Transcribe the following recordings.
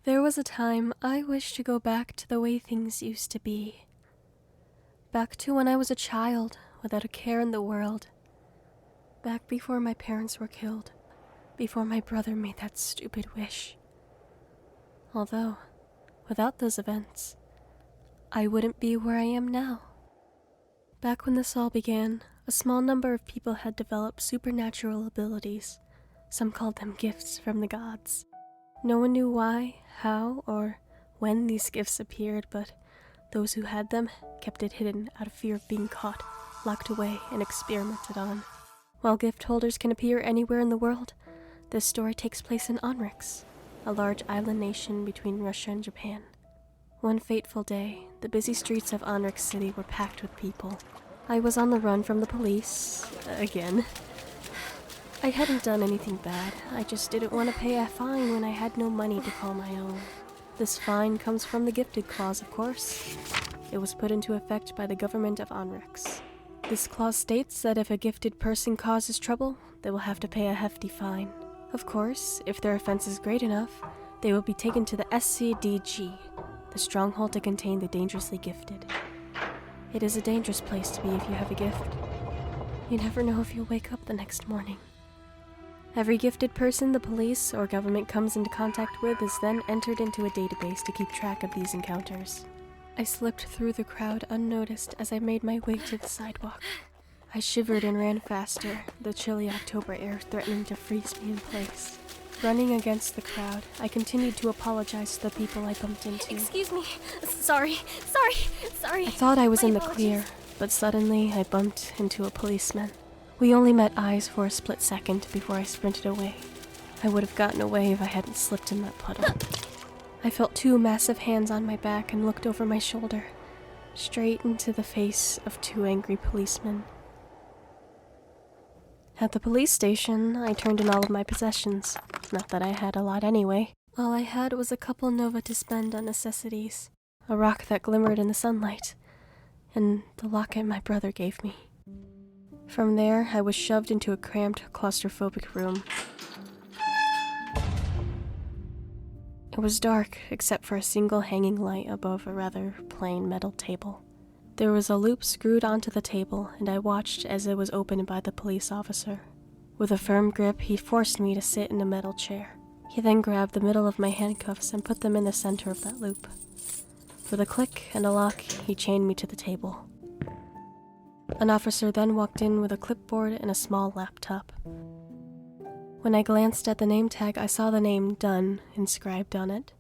There was a time I wished to go back to the way things used to be. Back to when I was a child, without a care in the world. Back before my parents were killed, before my brother made that stupid wish. Although, without those events, I wouldn't be where I am now. Back when this all began, a small number of people had developed supernatural abilities. Some called them gifts from the gods. No one knew why, how, or when these gifts appeared, but those who had them kept it hidden out of fear of being caught, locked away, and experimented on. While gift holders can appear anywhere in the world, this story takes place in Onrix, a large island nation between Russia and Japan. One fateful day, the busy streets of Onrix City were packed with people. I was on the run from the police, again. I hadn't done anything bad, I just didn't want to pay a fine when I had no money to call my own. This fine comes from the gifted clause, of course. It was put into effect by the government of Onrix. This clause states that if a gifted person causes trouble, they will have to pay a hefty fine. Of course, if their offense is great enough, they will be taken to the SCDG, the stronghold to contain the dangerously gifted. It is a dangerous place to be if you have a gift. You never know if you'll wake up the next morning. Every gifted person the police or government comes into contact with is then entered into a database to keep track of these encounters. I slipped through the crowd unnoticed as I made my way to the sidewalk. I shivered and ran faster, the chilly October air threatening to freeze me in place. Running against the crowd, I continued to apologize to the people I bumped into. Excuse me. Sorry. I thought I was in the clear, but suddenly I bumped into a policeman. We only met eyes for a split second before I sprinted away. I would have gotten away if I hadn't slipped in that puddle. I felt two massive hands on my back and looked over my shoulder, straight into the face of two angry policemen. At the police station, I turned in all of my possessions. Not that I had a lot anyway. All I had was a couple nova to spend on necessities, a rock that glimmered in the sunlight, and the locket my brother gave me. From there, I was shoved into a cramped, claustrophobic room. It was dark, except for a single hanging light above a rather plain metal table. There was a loop screwed onto the table, and I watched as it was opened by the police officer. With a firm grip, he forced me to sit in a metal chair. He then grabbed the middle of my handcuffs and put them in the center of that loop. With a click and a lock, he chained me to the table. An officer then walked in with a clipboard and a small laptop. When I glanced at the name tag, I saw the name Dunn inscribed on it.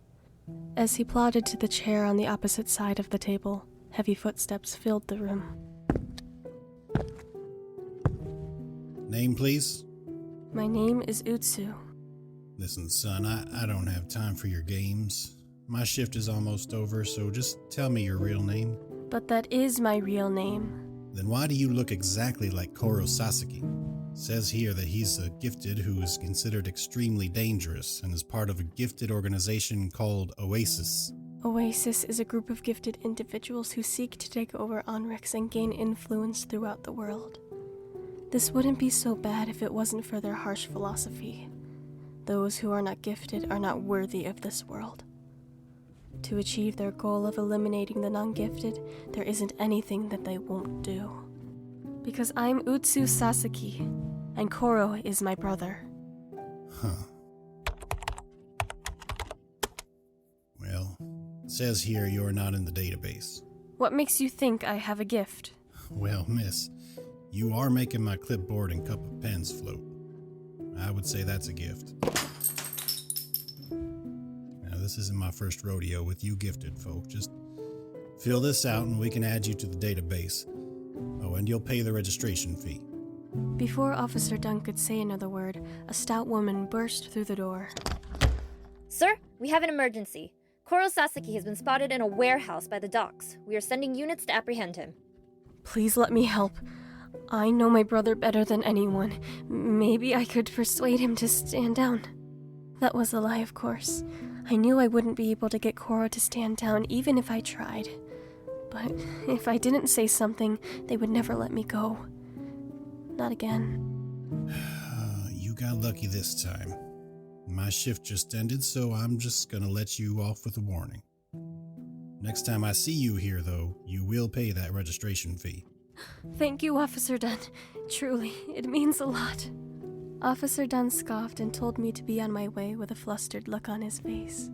As he plodded to the chair on the opposite side of the table, heavy footsteps filled the room. Name, please? My name is Utsu. Listen, son, I don't have time for your games. My shift is almost over, so just tell me your real name. But that is my real name. Then why do you look exactly like Utsu Sasaki? Says here that he's a gifted who is considered extremely dangerous and is part of a gifted organization called Oasis. Oasis is a group of gifted individuals who seek to take over Onrix and gain influence throughout the world. This wouldn't be so bad if it wasn't for their harsh philosophy. Those who are not gifted are not worthy of this world. To achieve their goal of eliminating the non-gifted, there isn't anything that they won't do. Because I'm Utsu Sasaki, and Koro is my brother. Huh. Well, it says here you're not in the database. What makes you think I have a gift? Well, miss, you are making my clipboard and cup of pens float. I would say that's a gift. Now, this isn't my first rodeo with you gifted folk. Just fill this out and we can add you to the database. Oh, and you'll pay the registration fee. Before Officer Dunn could say another word, a stout woman burst through the door. Sir, we have an emergency. Koro Sasaki has been spotted in a warehouse by the docks. We are sending units to apprehend him. Please let me help. I know my brother better than anyone. Maybe I could persuade him to stand down. That was a lie, of course. I knew I wouldn't be able to get Koro to stand down even if I tried. But if I didn't say something, they would never let me go. Not again. You got lucky this time. My shift just ended, so I'm just gonna let you off with a warning. Next time I see you here, though, you will pay that registration fee. Thank you, Officer Dunn. Truly, it means a lot. Officer Dunn scoffed and told me to be on my way with a flustered look on his face.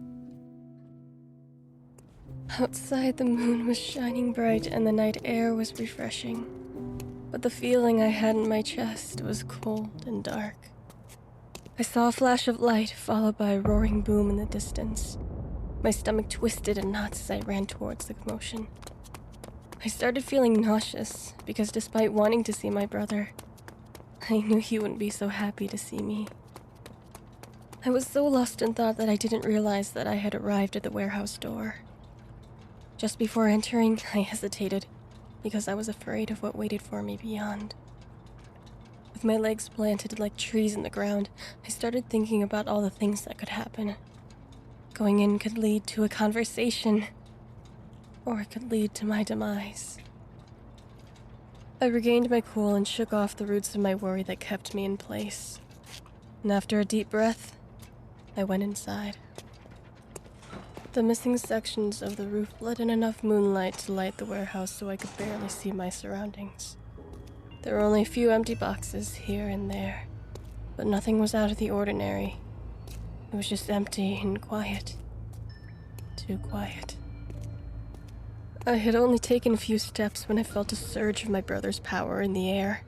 Outside, the moon was shining bright and the night air was refreshing. But the feeling I had in my chest was cold and dark. I saw a flash of light followed by a roaring boom in the distance. My stomach twisted in knots as I ran towards the commotion. I started feeling nauseous because despite wanting to see my brother, I knew he wouldn't be so happy to see me. I was so lost in thought that I didn't realize that I had arrived at the warehouse door. Just before entering, I hesitated because I was afraid of what waited for me beyond. With my legs planted like trees in the ground, I started thinking about all the things that could happen. Going in could lead to a conversation, or it could lead to my demise. I regained my cool and shook off the roots of my worry that kept me in place. And after a deep breath, I went inside. The missing sections of the roof let in enough moonlight to light the warehouse so I could barely see my surroundings. There were only a few empty boxes here and there, but nothing was out of the ordinary. It was just empty and quiet. Too quiet. I had only taken a few steps when I felt a surge of my brother's power in the air.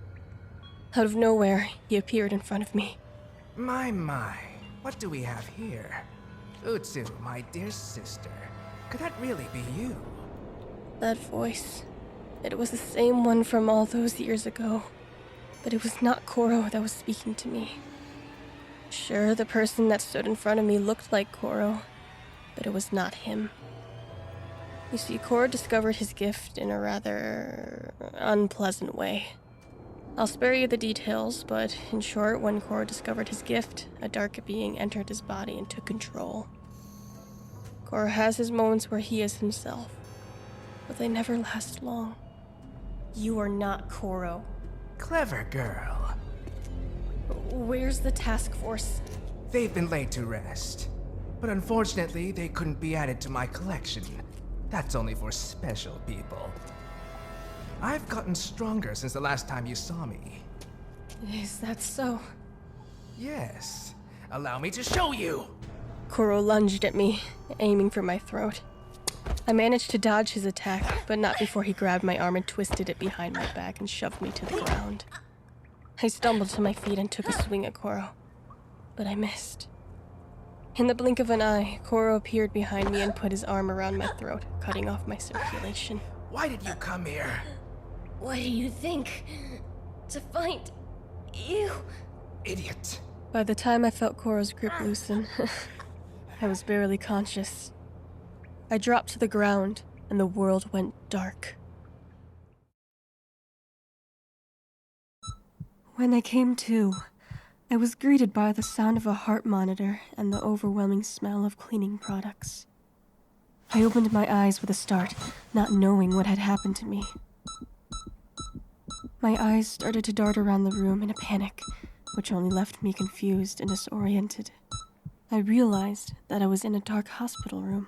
Out of nowhere, he appeared in front of me. My, what do we have here? Utsu, my dear sister. Could that really be you? That voice. It was the same one from all those years ago. But it was not Koro that was speaking to me. Sure, the person that stood in front of me looked like Koro, but it was not him. You see, Koro discovered his gift in a rather unpleasant way. I'll spare you the details, but in short, when Koro discovered his gift, a dark being entered his body and took control. Koro has his moments where he is himself, but they never last long. You are not Koro. Clever girl. Where's the task force? They've been laid to rest, but unfortunately, they couldn't be added to my collection. That's only for special people. I've gotten stronger since the last time you saw me. Is that so? Yes. Allow me to show you! Koro lunged at me, aiming for my throat. I managed to dodge his attack, but not before he grabbed my arm and twisted it behind my back and shoved me to the ground. I stumbled to my feet and took a swing at Koro, but I missed. In the blink of an eye, Koro appeared behind me and put his arm around my throat, cutting off my circulation. Why did you come here? What do you think? To fight you? Idiot. By the time I felt Koro's grip loosen, I was barely conscious. I dropped to the ground, and the world went dark. When I came to, I was greeted by the sound of a heart monitor and the overwhelming smell of cleaning products. I opened my eyes with a start, not knowing what had happened to me. My eyes started to dart around the room in a panic, which only left me confused and disoriented. I realized that I was in a dark hospital room.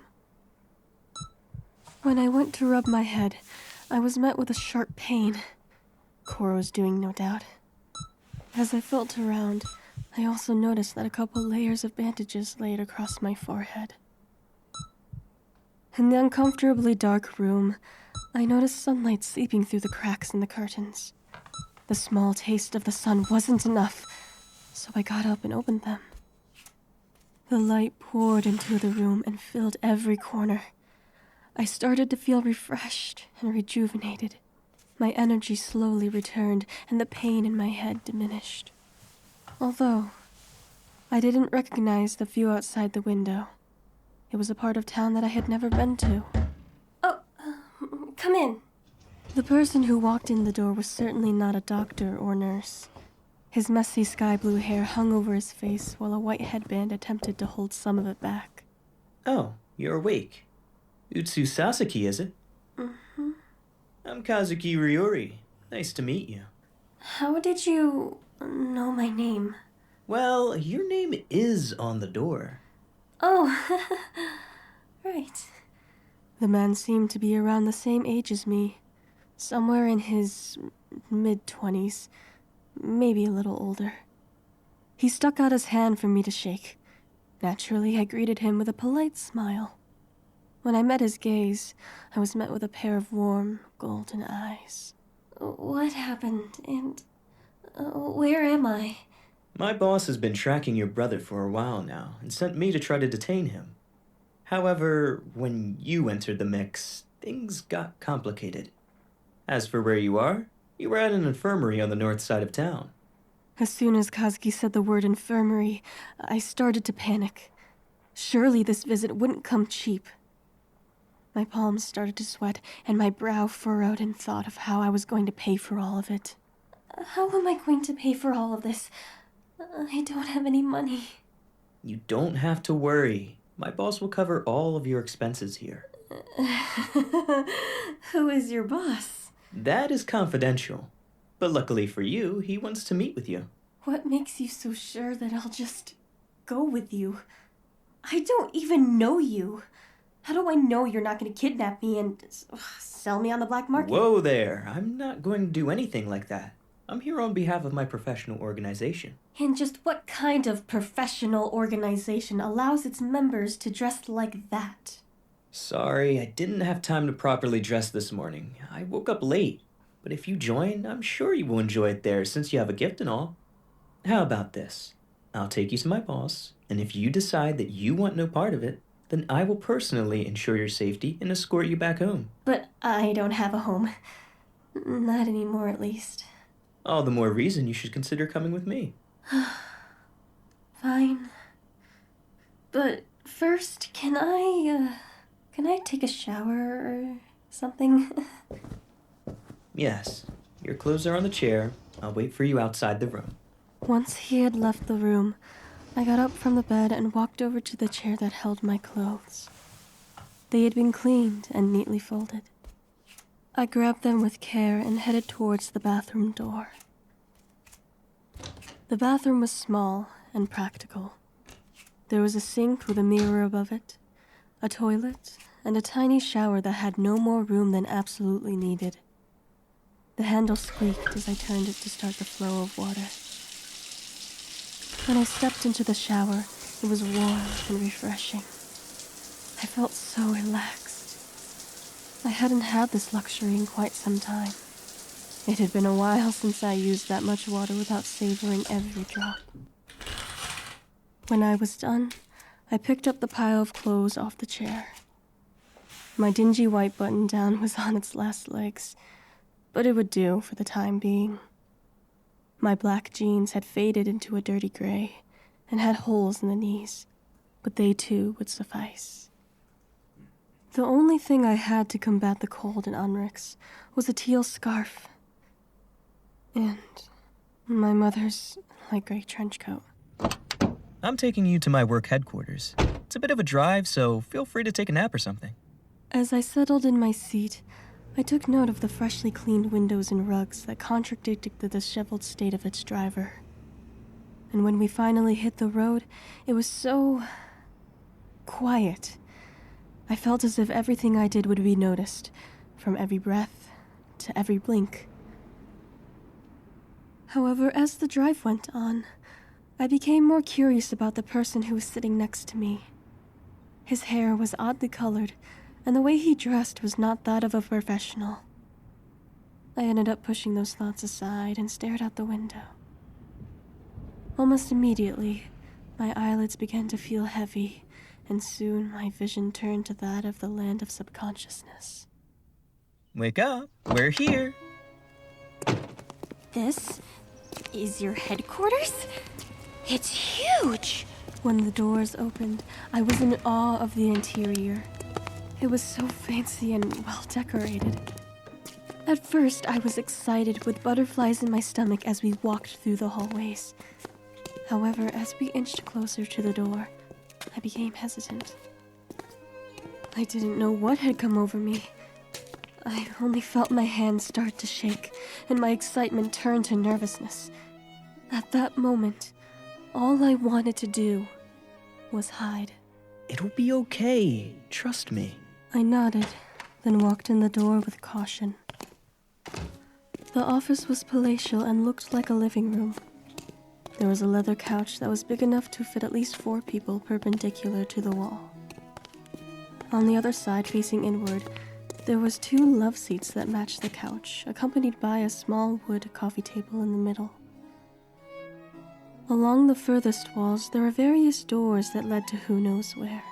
When I went to rub my head, I was met with a sharp pain. Koro's doing, no doubt. As I felt around, I also noticed that a couple layers of bandages laid across my forehead. In the uncomfortably dark room, I noticed sunlight seeping through the cracks in the curtains. The small taste of the sun wasn't enough, so I got up and opened them. The light poured into the room and filled every corner. I started to feel refreshed and rejuvenated. My energy slowly returned, and the pain in my head diminished. Although, I didn't recognize the view outside the window. It was a part of town that I had never been to. Oh, come in. The person who walked in the door was certainly not a doctor or nurse. His messy sky blue hair hung over his face while a white headband attempted to hold some of it back. Oh, you're awake. Utsu Sasaki, is it? Mm-hmm. I'm Kazuki Ryori. Nice to meet you. How did you know my name? Well, your name is on the door. Oh, right. The man seemed to be around the same age as me, somewhere in his mid-20s, maybe a little older. He stuck out his hand for me to shake. Naturally, I greeted him with a polite smile. When I met his gaze, I was met with a pair of warm, golden eyes. What happened, and where am I? My boss has been tracking your brother for a while now and sent me to try to detain him. However, when you entered the mix, things got complicated. As for where you were at an infirmary on the north side of town. As soon as Kazuki said the word infirmary, I started to panic. Surely this visit wouldn't come cheap. My palms started to sweat, and my brow furrowed in thought of how I was going to pay for all of it. How am I going to pay for all of this? I don't have any money. You don't have to worry. My boss will cover all of your expenses here. Who is your boss? That is confidential. But luckily for you, he wants to meet with you. What makes you so sure that I'll just go with you? I don't even know you. How do I know you're not going to kidnap me and sell me on the black market? Whoa there, I'm not going to do anything like that. I'm here on behalf of my professional organization. And just what kind of professional organization allows its members to dress like that? Sorry, I didn't have time to properly dress this morning. I woke up late. But if you join, I'm sure you will enjoy it there since you have a gift and all. How about this? I'll take you to my boss, and if you decide that you want no part of it, then I will personally ensure your safety and escort you back home. But I don't have a home. Not anymore, at least. All the more reason you should consider coming with me. Fine. But first, can I take a shower or something? Yes, your clothes are on the chair. I'll wait for you outside the room. Once he had left the room, I got up from the bed and walked over to the chair that held my clothes. They had been cleaned and neatly folded. I grabbed them with care and headed towards the bathroom door. The bathroom was small and practical. There was a sink with a mirror above it, a toilet, and a tiny shower that had no more room than absolutely needed. The handle squeaked as I turned it to start the flow of water. When I stepped into the shower, it was warm and refreshing. I felt so relaxed. I hadn't had this luxury in quite some time. It had been a while since I used that much water without savoring every drop. When I was done, I picked up the pile of clothes off the chair. My dingy white button-down was on its last legs, but it would do for the time being. My black jeans had faded into a dirty gray and had holes in the knees, but they too would suffice. The only thing I had to combat the cold in Unrix was a teal scarf and my mother's light gray trench coat. I'm taking you to my work headquarters. It's a bit of a drive, so feel free to take a nap or something. As I settled in my seat, I took note of the freshly cleaned windows and rugs that contradicted the disheveled state of its driver. And when we finally hit the road, it was so quiet. I felt as if everything I did would be noticed, from every breath to every blink. However, as the drive went on, I became more curious about the person who was sitting next to me. His hair was oddly colored, and the way he dressed was not that of a professional. I ended up pushing those thoughts aside and stared out the window. Almost immediately, my eyelids began to feel heavy, and soon my vision turned to that of the land of subconsciousness. Wake up, we're here. This is your headquarters? It's huge! When the doors opened, I was in awe of the interior. It was so fancy and well decorated. At first, I was excited with butterflies in my stomach as we walked through the hallways. However, as we inched closer to the door, I became hesitant. I didn't know what had come over me. I only felt my hands start to shake, and my excitement turned to nervousness. At that moment, All I wanted to do was hide. It'll be okay. Trust me. I nodded, then walked in the door with caution. The office was palatial and looked like a living room. There was a leather couch that was big enough to fit at least 4 people perpendicular to the wall. On the other side, facing inward, there was 2 love seats that matched the couch, accompanied by a small wood coffee table in the middle. Along the furthest walls, there were various doors that led to who knows where.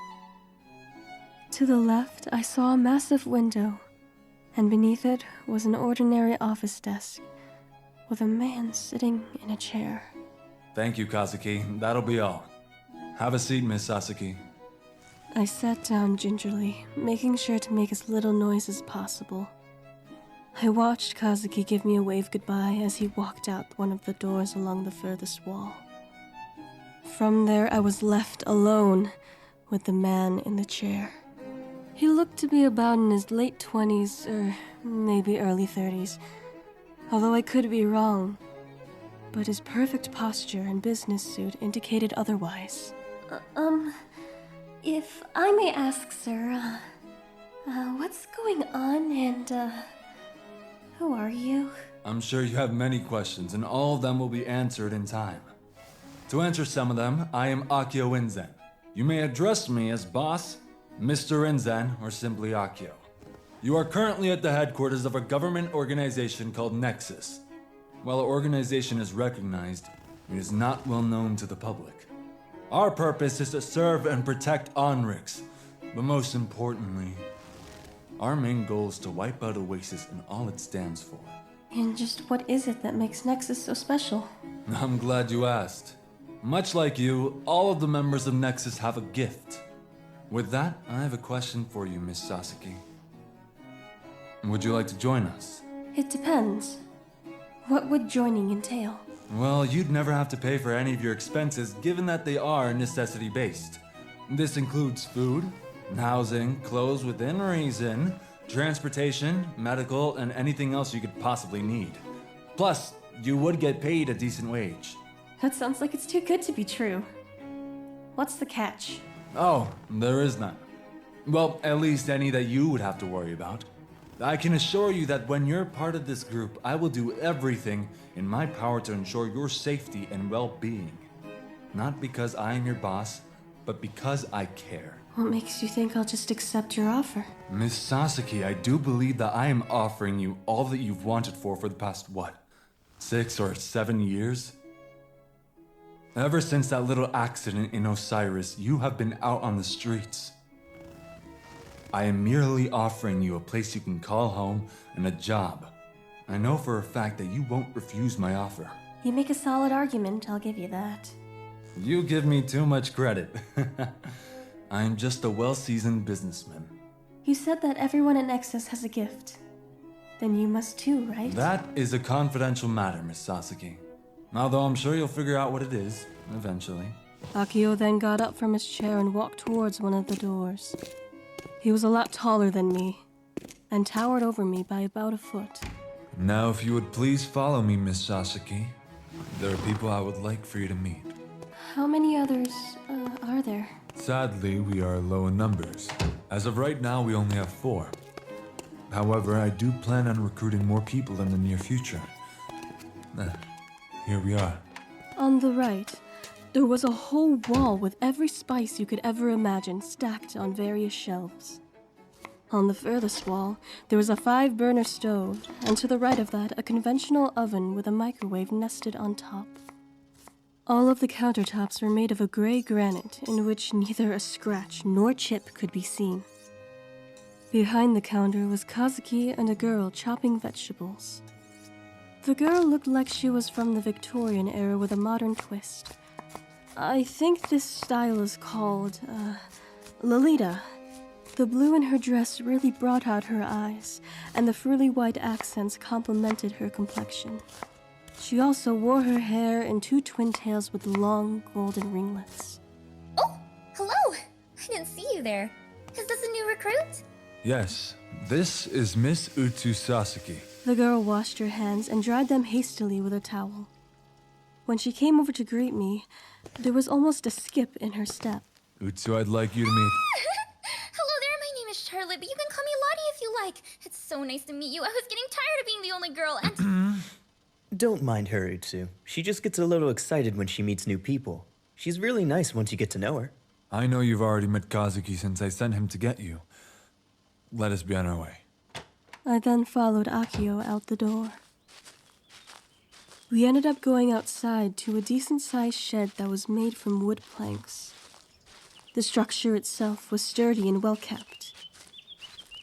To the left, I saw a massive window, and beneath it was an ordinary office desk, with a man sitting in a chair. Thank you, Kazuki. That'll be all. Have a seat, Miss Sasaki. I sat down gingerly, making sure to make as little noise as possible. I watched Kazuki give me a wave goodbye as he walked out one of the doors along the furthest wall. From there, I was left alone with the man in the chair. He looked to be about in his late 20s, or maybe early 30s, although I could be wrong. But his perfect posture and business suit indicated otherwise. If I may ask, sir, what's going on and, who are you? I'm sure you have many questions, and all of them will be answered in time. To answer some of them, I am Akio Inzen. You may address me as Boss, Mr. Inzen, or simply Akio. You are currently at the headquarters of a government organization called Nexus. While our organization is recognized, it is not well known to the public. Our purpose is to serve and protect Onrix, but most importantly, our main goal is to wipe out Oasis and all it stands for. And just what is it that makes Nexus so special? I'm glad you asked. Much like you, all of the members of Nexus have a gift. With that, I have a question for you, Miss Sasaki. Would you like to join us? It depends. What would joining entail? Well, you'd never have to pay for any of your expenses, given that they are necessity-based. This includes food, housing, clothes within reason, transportation, medical, and anything else you could possibly need. Plus, you would get paid a decent wage. That sounds like it's too good to be true. What's the catch? Oh, there is none. Well, at least any that you would have to worry about. I can assure you that when you're part of this group, I will do everything in my power to ensure your safety and well-being. Not because I am your boss, but because I care. What makes you think I'll just accept your offer? Miss Sasaki, I do believe that I am offering you all that you've wanted for the past, 6 or 7 years? Ever since that little accident in Osiris, you have been out on the streets. I am merely offering you a place you can call home and a job. I know for a fact that you won't refuse my offer. You make a solid argument, I'll give you that. You give me too much credit. I am just a well-seasoned businessman. You said that everyone at Nexus has a gift. Then you must too, right? That is a confidential matter, Miss Sasaki. Although I'm sure you'll figure out what it is, eventually. Akio then got up from his chair and walked towards one of the doors. He was a lot taller than me, and towered over me by about a foot. Now, if you would please follow me, Miss Sasaki. There are people I would like for you to meet. How many others, are there? Sadly, we are low in numbers. As of right now, we only have 4. However, I do plan on recruiting more people in the near future. Here we are. On the right, there was a whole wall with every spice you could ever imagine stacked on various shelves. On the furthest wall, there was a 5-burner stove, and to the right of that, a conventional oven with a microwave nested on top. All of the countertops were made of a gray granite in which neither a scratch nor chip could be seen. Behind the counter was Kazuki and a girl chopping vegetables. The girl looked like she was from the Victorian era with a modern twist. I think this style is called, Lolita. The blue in her dress really brought out her eyes, and the frilly white accents complemented her complexion. She also wore her hair in 2 twin tails with long golden ringlets. Oh, hello! I didn't see you there. Is this a new recruit? Yes, this is Miss Utsu Sasaki. The girl washed her hands and dried them hastily with a towel. When she came over to greet me, there was almost a skip in her step. Utsu, I'd like you to meet... Hello there, my name is Charlotte, but you can call me Lottie if you like. It's so nice to meet you. I was getting tired of being the only girl, and... Don't mind her, Utsu. She just gets a little excited when she meets new people. She's really nice once you get to know her. I know you've already met Kazuki since I sent him to get you. Let us be on our way. I then followed Akio out the door. We ended up going outside to a decent-sized shed that was made from wood planks. The structure itself was sturdy and well-kept.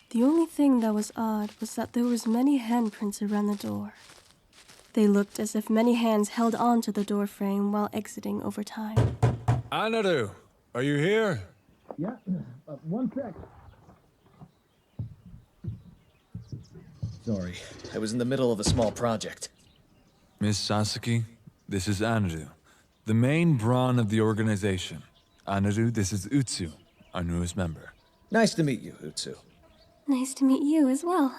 The only thing that was odd was that there was many handprints around the door. They looked as if many hands held on to the door frame while exiting over time. Anaru, are you here? Yeah, one sec. Sorry, I was in the middle of a small project. Miss Sasaki, this is Anaru, the main brawn of the organization. Anaru, this is Utsu, our newest member. Nice to meet you, Utsu. Nice to meet you as well.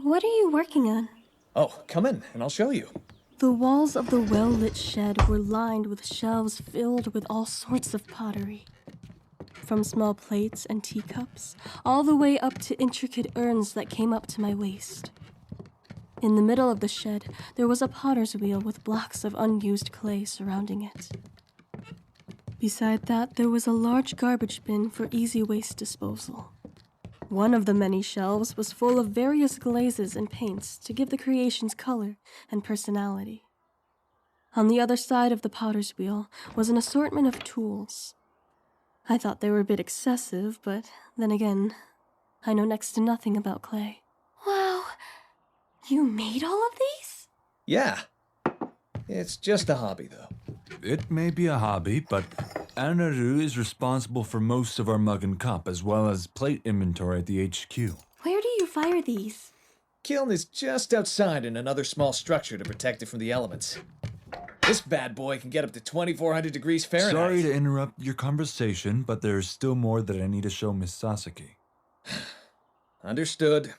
What are you working on? Oh, come in, and I'll show you. The walls of the well-lit shed were lined with shelves filled with all sorts of pottery. From small plates and teacups, all the way up to intricate urns that came up to my waist. In the middle of the shed, there was a potter's wheel with blocks of unused clay surrounding it. Beside that, there was a large garbage bin for easy waste disposal. One of the many shelves was full of various glazes and paints to give the creations color and personality. On the other side of the potter's wheel was an assortment of tools. I thought they were a bit excessive, but then again, I know next to nothing about clay. Wow, you made all of these? Yeah. It's just a hobby, though. It may be a hobby, but Anaru is responsible for most of our mug and cup, as well as plate inventory at the HQ. Where do you fire these? Kiln is just outside in another small structure to protect it from the elements. This bad boy can get up to 2,400 degrees Fahrenheit. Sorry to interrupt your conversation, but there's still more that I need to show Miss Sasaki. Understood.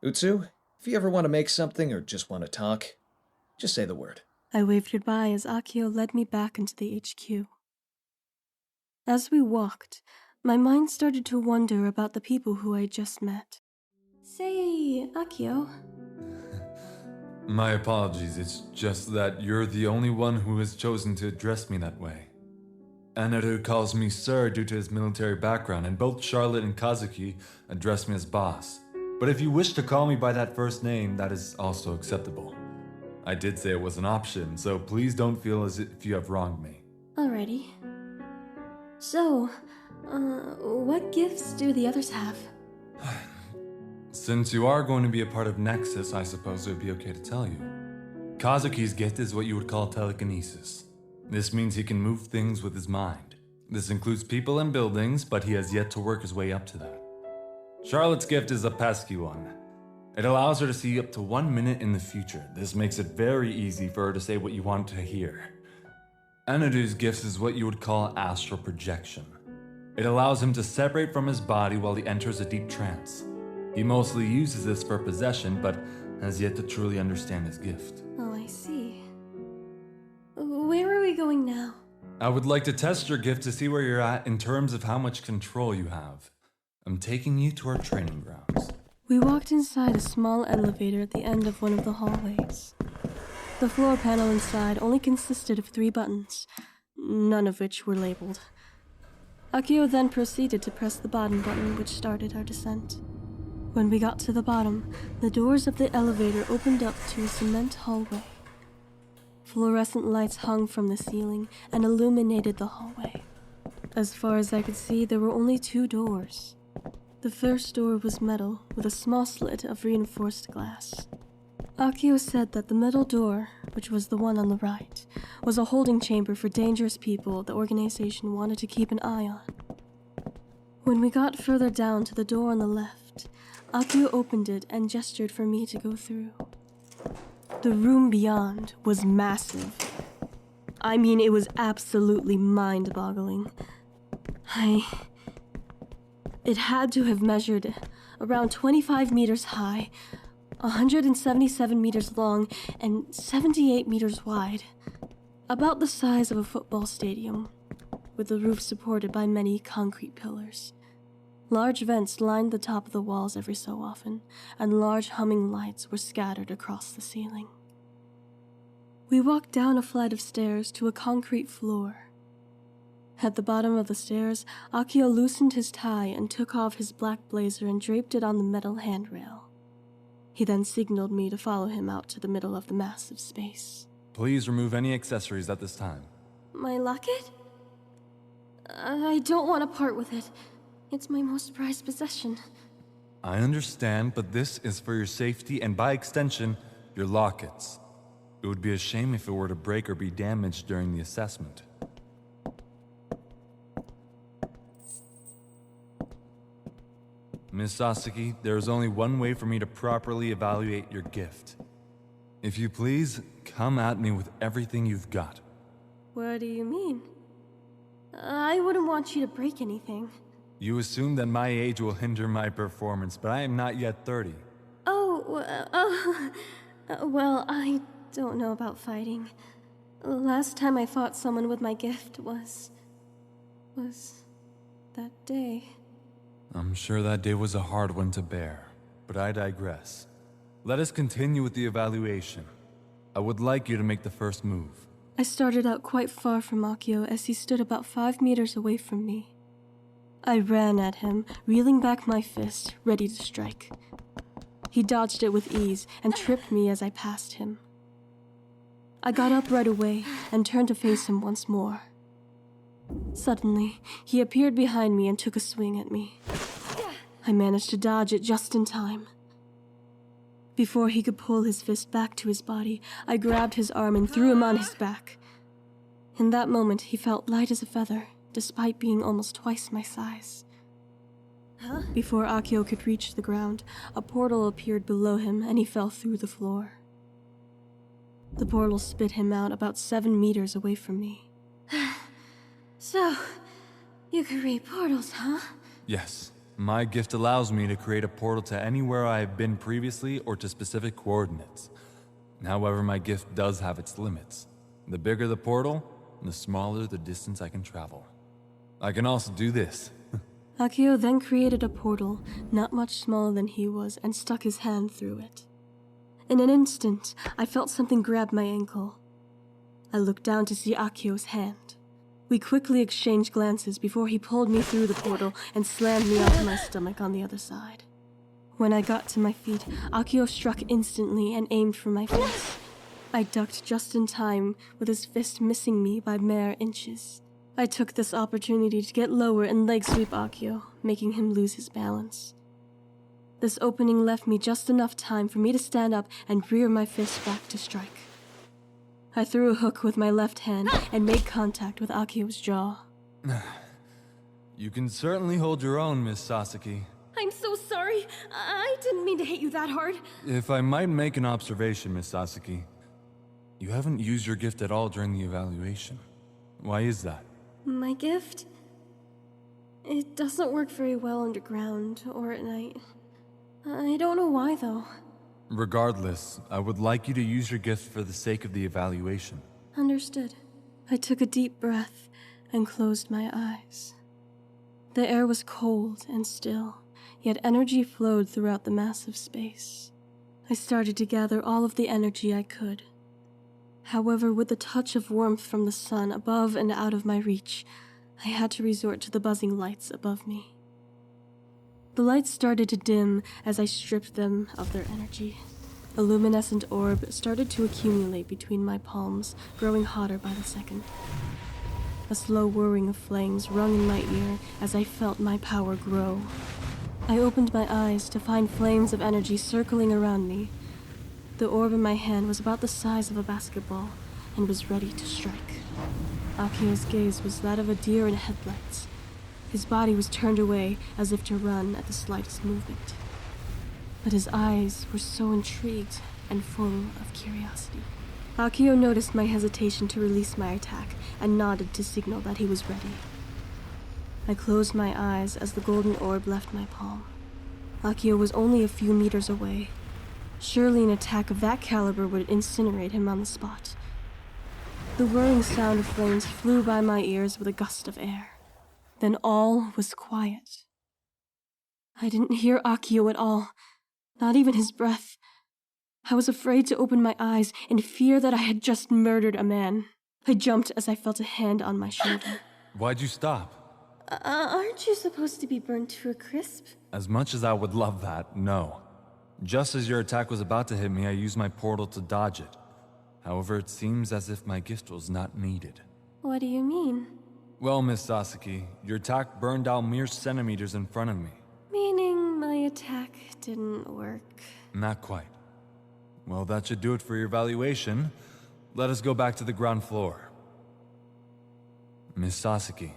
Utsu, if you ever want to make something or just want to talk, just say the word. I waved goodbye as Akio led me back into the HQ. As we walked, my mind started to wonder about the people who I had just met. Say, Akio. My apologies, it's just that you're the only one who has chosen to address me that way. Anaru calls me sir due to his military background, and both Charlotte and Kazuki address me as boss. But if you wish to call me by that first name, that is also acceptable. I did say it was an option, so please don't feel as if you have wronged me. Alrighty. So, what gifts do the others have? Since you are going to be a part of Nexus, I suppose it would be okay to tell you. Kazuki's gift is what you would call telekinesis. This means he can move things with his mind. This includes people and buildings, but he has yet to work his way up to that. Charlotte's gift is a pesky one. It allows her to see up to 1 minute in the future. This makes it very easy for her to say what you want to hear. Anaru's gift is what you would call Astral Projection. It allows him to separate from his body while he enters a deep trance. He mostly uses this for possession, but has yet to truly understand his gift. Oh, I see. Where are we going now? I would like to test your gift to see where you're at in terms of how much control you have. I'm taking you to our training grounds. We walked inside a small elevator at the end of one of the hallways. The floor panel inside only consisted of 3 buttons, none of which were labeled. Akio then proceeded to press the bottom button, which started our descent. When we got to the bottom, the doors of the elevator opened up to a cement hallway. Fluorescent lights hung from the ceiling and illuminated the hallway. As far as I could see, there were only 2 doors. The first door was metal, with a small slit of reinforced glass. Akio said that the middle door, which was the one on the right, was a holding chamber for dangerous people the organization wanted to keep an eye on. When we got further down to the door on the left, Atsu opened it and gestured for me to go through. The room beyond was massive. I mean, it was absolutely mind-boggling. It had to have measured around 25 meters high, 177 meters long and 78 meters wide. About the size of a football stadium, with the roof supported by many concrete pillars. Large vents lined the top of the walls every so often, and large humming lights were scattered across the ceiling. We walked down a flight of stairs to a concrete floor. At the bottom of the stairs, Akio loosened his tie and took off his black blazer and draped it on the metal handrail. He then signaled me to follow him out to the middle of the massive space. Please remove any accessories at this time. My locket? I don't want to part with it. It's my most prized possession. I understand, but this is for your safety and by extension, your lockets. It would be a shame if it were to break or be damaged during the assessment. Miss Sasaki, there is only one way for me to properly evaluate your gift. If you please, come at me with everything you've got. What do you mean? I wouldn't want you to break anything. You assume that my age will hinder my performance, but I am not yet 30. Well, I don't know about fighting. Last time I fought someone with my gift was that day. I'm sure that day was a hard one to bear, but I digress. Let us continue with the evaluation. I would like you to make the first move. I started out quite far from Akio as he stood about 5 meters away from me. I ran at him, reeling back my fist, ready to strike. He dodged it with ease and tripped me as I passed him. I got up right away and turned to face him once more. Suddenly, he appeared behind me and took a swing at me. I managed to dodge it just in time. Before he could pull his fist back to his body, I grabbed his arm and threw him on his back. In that moment, he felt light as a feather, despite being almost twice my size. Before Akio could reach the ground, a portal appeared below him and he fell through the floor. The portal spit him out about 7 meters away from me. So, you can read portals, huh? Yes. My gift allows me to create a portal to anywhere I have been previously or to specific coordinates. However, my gift does have its limits. The bigger the portal, the smaller the distance I can travel. I can also do this. Akio then created a portal, not much smaller than he was, and stuck his hand through it. In an instant, I felt something grab my ankle. I looked down to see Akio's hand. We quickly exchanged glances before he pulled me through the portal and slammed me onto my stomach on the other side. When I got to my feet, Akio struck instantly and aimed for my face. I ducked just in time, with his fist missing me by mere inches. I took this opportunity to get lower and leg sweep Akio, making him lose his balance. This opening left me just enough time for me to stand up and rear my fist back to strike. I threw a hook with my left hand and made contact with Akio's jaw. You can certainly hold your own, Miss Sasaki. I'm so sorry. I didn't mean to hit you that hard. If I might make an observation, Miss Sasaki, you haven't used your gift at all during the evaluation. Why is that? My gift? It doesn't work very well underground or at night. I don't know why, though. Regardless, I would like you to use your gift for the sake of the evaluation. Understood. I took a deep breath and closed my eyes. The air was cold and still, yet energy flowed throughout the massive space. I started to gather all of the energy I could. However, with the touch of warmth from the sun above and out of my reach, I had to resort to the buzzing lights above me. The lights started to dim as I stripped them of their energy. A luminescent orb started to accumulate between my palms, growing hotter by the second. A slow whirring of flames rung in my ear as I felt my power grow. I opened my eyes to find flames of energy circling around me. The orb in my hand was about the size of a basketball and was ready to strike. Akio's gaze was that of a deer in headlights. His body was turned away as if to run at the slightest movement. But his eyes were so intrigued and full of curiosity. Akio noticed my hesitation to release my attack and nodded to signal that he was ready. I closed my eyes as the golden orb left my palm. Akio was only a few meters away. Surely an attack of that caliber would incinerate him on the spot. The whirring sound of flames flew by my ears with a gust of air. Then all was quiet. I didn't hear Akio at all, not even his breath. I was afraid to open my eyes in fear that I had just murdered a man. I jumped as I felt a hand on my shoulder. Why'd you stop? Aren't you supposed to be burned to a crisp? As much as I would love that, no. Just as your attack was about to hit me, I used my portal to dodge it. However, it seems as if my gift was not needed. What do you mean? Well, Miss Sasaki, your attack burned down mere centimeters in front of me. Meaning my attack didn't work. Not quite. Well, that should do it for your evaluation. Let us go back to the ground floor. Miss Sasaki,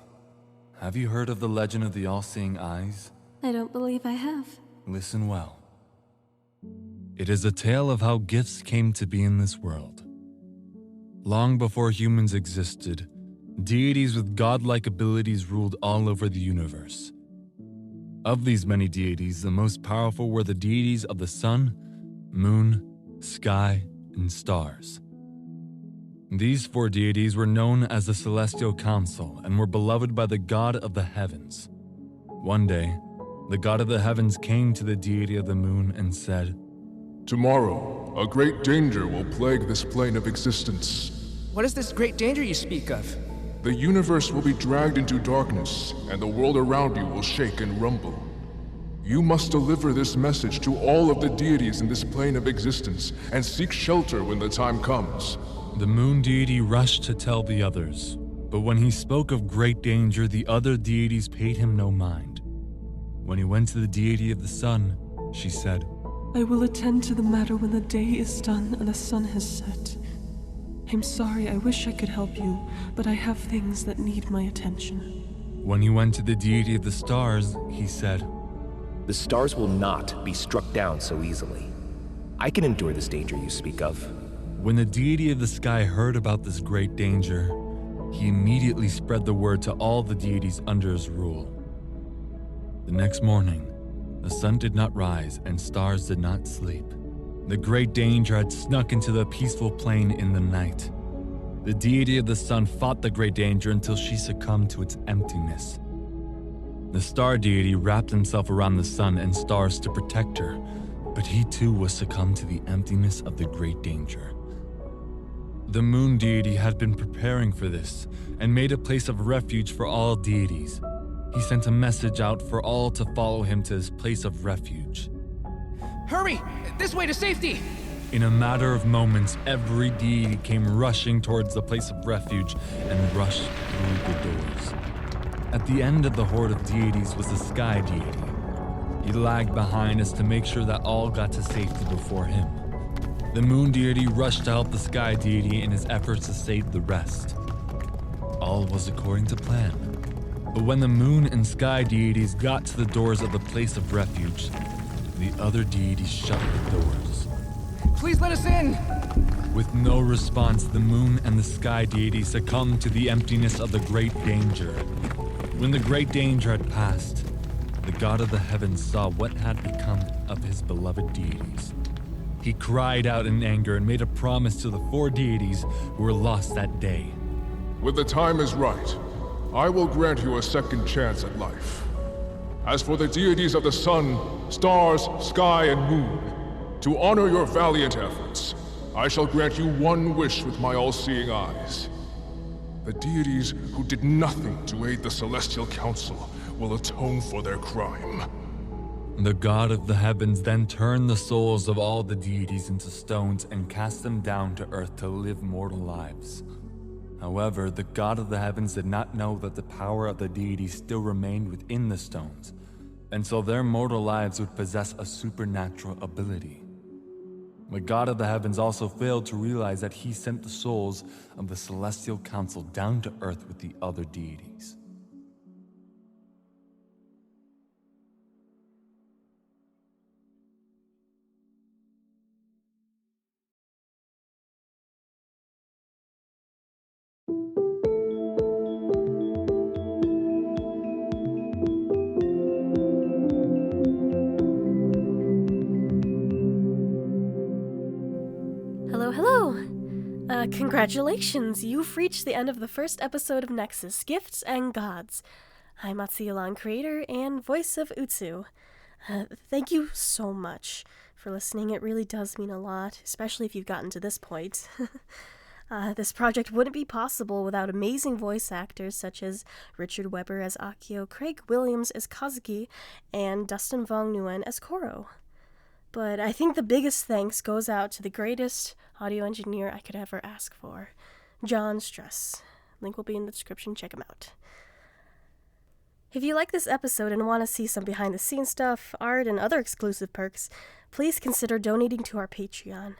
have you heard of the legend of the all-seeing eyes? I don't believe I have. Listen well. It is a tale of how gifts came to be in this world. Long before humans existed, deities with godlike abilities ruled all over the universe. Of these many deities, the most powerful were the deities of the sun, moon, sky, and stars. These four deities were known as the Celestial Council and were beloved by the god of the heavens. One day, the god of the heavens came to the deity of the moon and said, "Tomorrow, a great danger will plague this plane of existence. What is this great danger you speak of? The universe will be dragged into darkness, and the world around you will shake and rumble. You must deliver this message to all of the deities in this plane of existence, and seek shelter when the time comes." The moon deity rushed to tell the others, but when he spoke of great danger, the other deities paid him no mind. When he went to the deity of the sun, she said, "I will attend to the matter when the day is done and the sun has set. I'm sorry, I wish I could help you, but I have things that need my attention." When he went to the deity of the stars, he said, "The stars will not be struck down so easily. I can endure this danger you speak of." When the deity of the sky heard about this great danger, he immediately spread the word to all the deities under his rule. The next morning, the sun did not rise and stars did not sleep. The great danger had snuck into the peaceful plain in the night. The deity of the sun fought the great danger until she succumbed to its emptiness. The star deity wrapped himself around the sun and stars to protect her, but he too was succumbed to the emptiness of the great danger. The moon deity had been preparing for this and made a place of refuge for all deities. He sent a message out for all to follow him to his place of refuge. Hurry! This way to safety! In a matter of moments, every deity came rushing towards the place of refuge and rushed through the doors. At the end of the horde of deities was the sky deity. He lagged behind us to make sure that all got to safety before him. The moon deity rushed to help the sky deity in his efforts to save the rest. All was according to plan. But when the moon and sky deities got to the doors of the place of refuge, the other deities shut the doors. Please let us in! With no response, the moon and the sky deity succumbed to the emptiness of the great danger. When the great danger had passed, the god of the heavens saw what had become of his beloved deities. He cried out in anger and made a promise to the four deities who were lost that day. "When the time is right, I will grant you a second chance at life. As for the deities of the sun, stars, sky, and moon, to honor your valiant efforts, I shall grant you one wish with my all-seeing eyes. The deities who did nothing to aid the Celestial Council will atone for their crime." The god of the heavens then turned the souls of all the deities into stones and cast them down to earth to live mortal lives. However, the god of the heavens did not know that the power of the deities still remained within the stones, and so their mortal lives would possess a supernatural ability. The god of the heavens also failed to realize that he sent the souls of the Celestial Council down to earth with the other deities. Congratulations! You've reached the end of the first episode of Nexus, Gifts and Gods. I'm atsuyilan, creator and voice of Utsu. Thank you so much for listening. It really does mean a lot, especially if you've gotten to this point. This project wouldn't be possible without amazing voice actors such as Richard Weber as Akio, Craig Williams as Kazuki, and Dustin Vong Nguyen as Koro. But I think the biggest thanks goes out to the greatest audio engineer I could ever ask for, John Stress. Link will be in the description, check him out. If you like this episode and want to see some behind-the-scenes stuff, art, and other exclusive perks, please consider donating to our Patreon.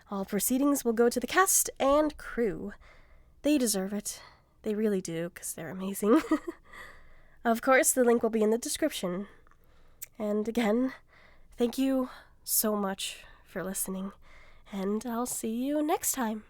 All proceedings will go to the cast and crew. They deserve it. They really do, because they're amazing. Of course, the link will be in the description. And again, thank you so much for listening, and I'll see you next time.